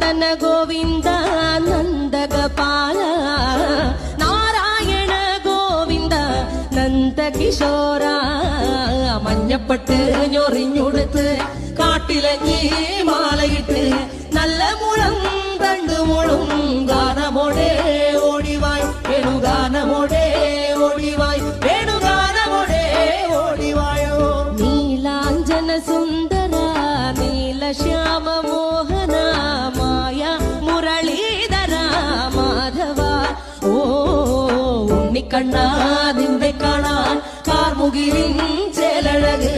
നന്ദന ഗോവിന്ദ നന്ദഗപാല നാരായണ ഗോവിന്ദ നന്ദകിശോര മഞ്ഞപ്പെട്ട് ഞൊറിഞ്ഞുടുത്ത് കാട്ടിലഞ്ഞി മാലയിട്ട് നല്ല മുളം തണ്ടുമുളും ഗാനമോടെ ഓടിവായ് വേണുഗാനമോടെ ഓടിവായ് വേണുഗാനമോടെ ഓടിവായോ നീലാഞ്ജന സുന്ദര നീലശ്യാമ മോഹന മായ മുരളീധര മാധവ ഓ ഉണ്ണിക്കണ്ണ നിന്നെ കാണാൻ കാർമുകിലിൻ ചേലഴക്